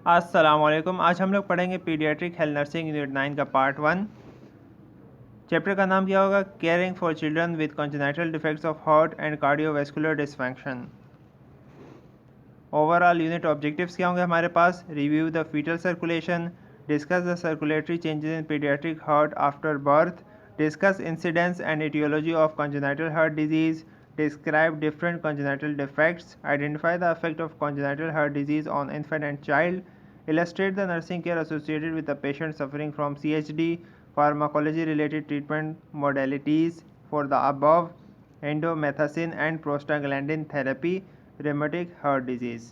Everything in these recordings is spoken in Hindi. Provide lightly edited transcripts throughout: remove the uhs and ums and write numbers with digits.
अस्सलाम वालेकुम। आज हम लोग पढ़ेंगे पीडियाट्रिक हेल्थ नर्सिंग यूनिट 9 का पार्ट 1। चैप्टर का नाम क्या होगा? Caring for children with congenital defects of heart and cardiovascular dysfunction. Overall unit objectives क्या होंगे हमारे पास? Review the foetal circulation, discuss the circulatory changes in paediatric heart after birth, discuss incidence and etiology of congenital heart disease, describe different congenital defects, identify the effect of congenital heart disease on infant and child, illustrate the nursing care associated with the patient suffering from CHD, pharmacology related treatment modalities for the above, endomethacin and prostaglandin therapy, rheumatic heart disease।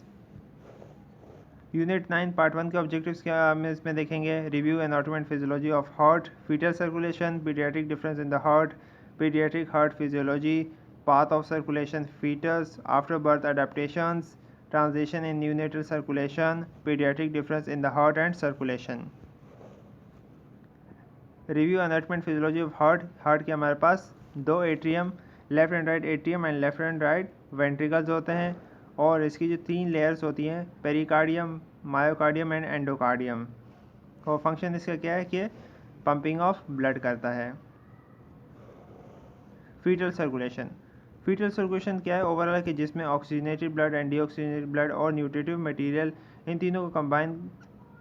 Unit 9 part 1 के ऑब्जेक्टिव्स क्या हम इसमें देखेंगे? Review anatomy and physiology of heart, fetal circulation, paediatric difference in the heart, paediatric heart physiology, path of circulation fetus, after birth adaptations, transition in neonatal circulation, pediatric difference in the heart and circulation। Review anatomy and physiology of heart के हमारे पास दो atrium, left and right atrium and left and right ventricles होते हैं, और इसकी जो तीन लेयर्स होती हैं, पेरिकार्डियम, मायोकार्डियम एंड एंडोकार्डियम। और फंक्शन इसका क्या है कि पंपिंग ऑफ ब्लड करता है। फीटल सर्कुलेशन क्या है? ओवरऑल कि जिसमें oxygenated blood and deoxygenated blood और न्यूट्रिटिव मटेरियल, इन तीनों को कंबाइन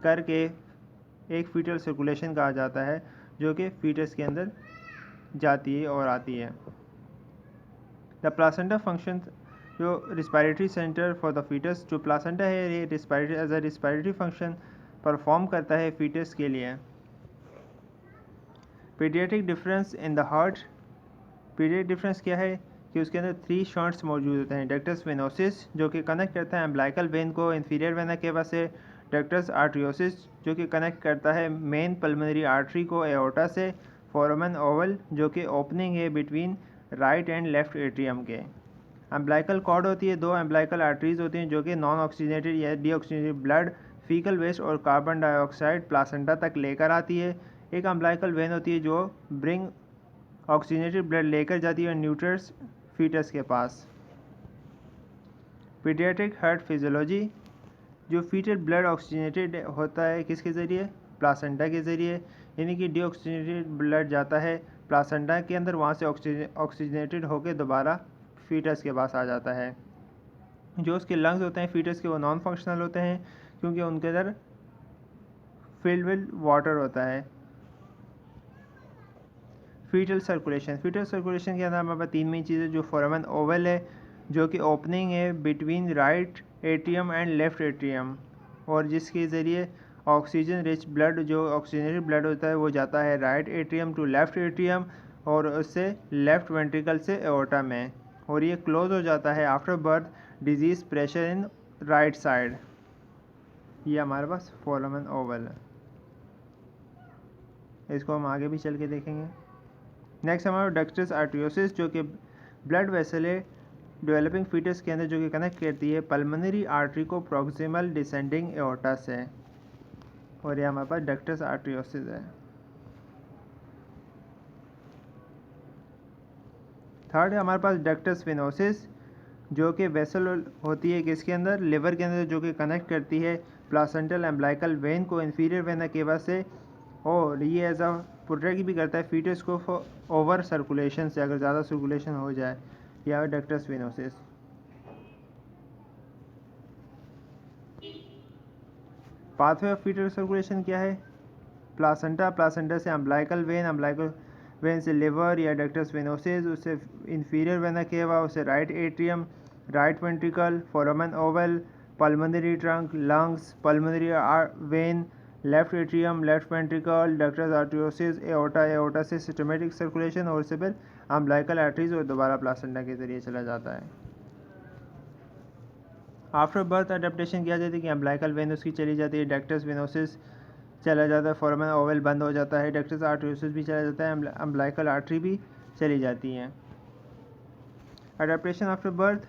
करके एक फीटल सर्कुलेशन कहा जाता है, जो कि फीटस के अंदर जाती है और आती है। द प्लासेंटा फंक्शन, जो respiratory centre for the fetus, जो प्लासेंटा है ये respiratory as a respiratory function perform करता है फीटस के लिए। Paediatric difference in the heart, paediatric difference क्या है कि उसके अंदर 3 शंट्स मौजूद होते हैं। डक्टस वेनोसिस जो कि कनेक्ट करता है एम्ब्लाइकल वेन को इंफीरियर वेना केवा से, डक्टस आर्टरियोसिस जो कि कनेक्ट करता है मेन पल्मोनरी आर्टरी को एओर्टा से, फोरामेन ओवल जो कि ओपनिंग है between right and left atrium के। एम्ब्लाइकल कॉर्ड होती है, 2 एम्ब्लाइकल आर्टरीज होती हैं जो कि नॉन ऑक्सीजनेटेड या डीऑक्सीजनेटेड ब्लड, फीकल वेस्ट और कार्बन डाइऑक्साइड प्लासेंटा तक लेकर आती है। एक एम्ब्लाइकल वेन होती है जो ब्रिंग ऑक्सीजनेटेड ब्लड लेकर जाती है न्यूट्रस फीटस के पास। पीडियाट्रिक हार्ट फिजियोलॉजी, जो फीटल ब्लड ऑक्सीजनेटेड होता है किसके ज़रिए? प्लासेंटा के ज़रिए, यानी कि डीऑक्सीजनेटेड ब्लड जाता है प्लासेंटा के अंदर, वहाँ से ऑक्सीजनेटेड होकर दोबारा फीटस के पास आ जाता है। जो उसके लंग्स होते हैं फीटस के, वो नॉन फंक्शनल होते हैं क्योंकि उनके अंदर फिल्ड विद वाटर होता है। फीटल सर्कुलेशन के अंदर हमारे पास 3 मेन चीज़ें, जो फोरामेन ओवल है जो कि ओपनिंग है between right atrium and left atrium, और जिसके ज़रिए ऑक्सीजन रिच ब्लड, जो ऑक्सीजनेटेड ब्लड होता है, वो जाता है right atrium to left atrium और उससे लेफ्ट वेंट्रिकल से एओर्टा में, और ये क्लोज हो जाता है after birth disease pressure in right side. ये हमारे पास फोरामेन ओवल है, इसको हम आगे भी चल के देखेंगे। नेक्स्ट हमारा डक्टस आर्टरियोसिस, जो कि ब्लड वेसल है डेवलपिंग फीटस के अंदर, जो कि कनेक्ट करती है पल्मोनरी आर्टरी को प्रॉक्सिमल डिसेंडिंग एओर्टा से, और ये हमारे पास डक्टस आर्टरियोसिस है। थर्ड है हमारे पास डक्टस वेनोसिस, जो कि वेसल होती है किसके अंदर? लिवर के अंदर, जो कि कनेक्ट करती है प्लासेंटल एम्ब्लाइकल वेन को इंफीरियर वेना केवा से, और ये एज अ प्रोटेक्ट भी करता है फीटस को ओवर सर्कुलेशन से, अगर ज़्यादा सर्कुलेशन हो जाए, या ductus venosus. Pathway of foetal circulation क्या है? प्लासेंटा से अम्ब्लाइकल वेन से लिवर या डक्टस वेनोसिस, उससे इंफीरियर वेना केवा, उससे right atrium, right ventricle, foramen ovale, pulmonary trunk, lungs, pulmonary vein, left atrium, left ventricle, ductus arteriosus, aorta से सिस्टमेटिक सर्कुलेशन, और उससे फिर अम्ब्लाइकल आर्टरीज और दोबारा प्लासेंटा के जरिए चला जाता है। आफ्टर बर्थ अडेप्टेशन किया जाता है कि अम्ब्लाइकल वेन उसकी चली जाती है, डक्टस वेनोसिस चला जाता है, फोरामेन ओवल बंद हो जाता है, डक्टस आर्टरियोसिस भी चला जाता है, अम्ब्लाइकल आर्टरी भी चली जाती हैं। अडेप्टेशन आफ्टर बर्थ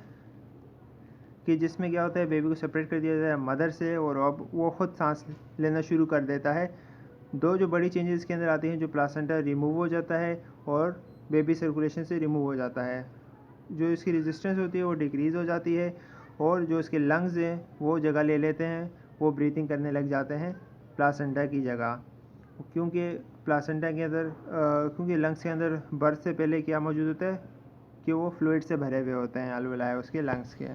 कि जिसमें क्या होता है, बेबी को सेपरेट कर दिया जाता है मदर से, और अब वो खुद सांस लेना शुरू कर देता है। 2 जो बड़ी चेंजेस इसके अंदर आती हैं, जो प्लासेंटा रिमूव हो जाता है और बेबी सर्कुलेशन से रिमूव हो जाता है, जो इसकी रेजिस्टेंस होती है वो डिक्रीज़ हो जाती है, और जो इसके लंग्स हैं वो जगह ले लेते हैं, वो ब्रीथिंग करने लग जाते हैं प्लासेंटा की जगह, क्योंकि प्लासेंटा के अंदर क्योंकि लंग्स के अंदर बर्थ से पहले क्या मौजूद होता है कि वो फ्लूइड से भरे हुए होते हैं अलवेलाए उसके लंग्स के।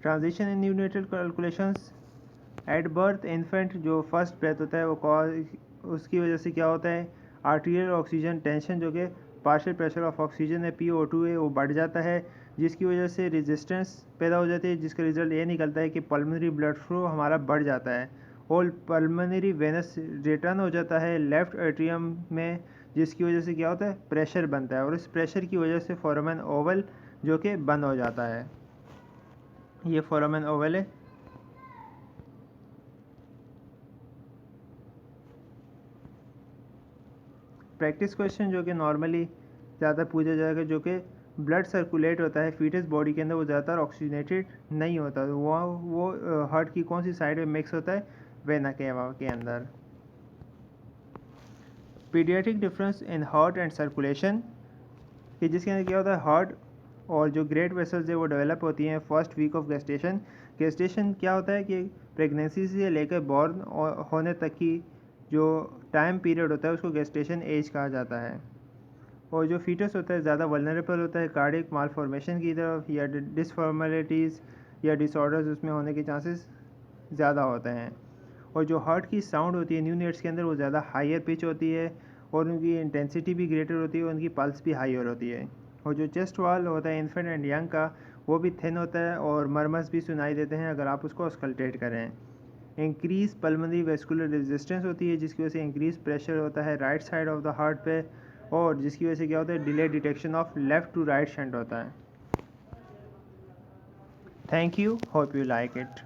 Transition in neonatal calculations at birth infant जो फर्स्ट ब्रेथ होता है वो उसकी वजह से क्या होता है आर्टीरियल ऑक्सीजन टेंशन जो कि पार्शियल प्रेशर ऑफ ऑक्सीजन है PO2 है वो बढ़ जाता है, जिसकी वजह से रेजिस्टेंस पैदा हो जाती है, जिसका रिजल्ट ये निकलता है कि पल्मोनरी ब्लड फ्लो हमारा बढ़ जाता है और पल्मोनरी वेनस रिटर्न हो जाता है लेफ्ट एट्रियम में, जिसकी वजह से क्या होता है प्रेशर बनता है और इस प्रेशर की वजह से फोरामेन ओवल जो कि बंद हो जाता है। ये फोरामेन ओवल है। प्रैक्टिस क्वेश्चन जो कि नॉर्मली ज़्यादा पूछा जाएगा, जो कि ब्लड सर्कुलेट होता है फीटस बॉडी के अंदर वो ज़्यादातर ऑक्सीजनेटेड नहीं होता, तो वो हार्ट की कौन सी साइड में मिक्स होता है वेना केवा के अंदर। Paediatric difference in heart and circulation कि जिसके अंदर क्या होता है हार्ट और जो ग्रेट वेसल्स है वो डेवलप होती हैं first week of gestation. Gestation क्या होता है कि प्रेगनेंसी से लेकर बॉर्न होने तक की जो टाइम पीरियड होता है उसको गेस्टेशन एज कहा जाता है। और जो फीटस होता है ज़्यादा वल्नरेबल होता है कार्डियक मालफॉर्मेशन की तरफ या डिसफॉर्मेलिटीज़ या डिसऑर्डर्स उसमें होने के चांसेस ज़्यादा होते हैं। और जो हार्ट की साउंड होती है न्यूनेट्स के अंदर वो ज़्यादा हायर पिच होती है और उनकी इंटेंसिटी भी ग्रेटर होती है और उनकी पल्स भी हायर होती है। और जो चेस्ट वाल होता है इन्फेंट एंड यंग का वो भी थिन होता है और मरमस भी सुनाई देते हैं अगर आप उसको ऑस्कल्टेट करें। इंक्रीज पल्मोनरी वेस्कुलर रेजिस्टेंस होती है जिसकी वजह से इंक्रीज प्रेशर होता है right side of the heart पे और जिसकी वजह से क्या होता है delay detection of left to right shunt होता है। Thank you, hope you like it.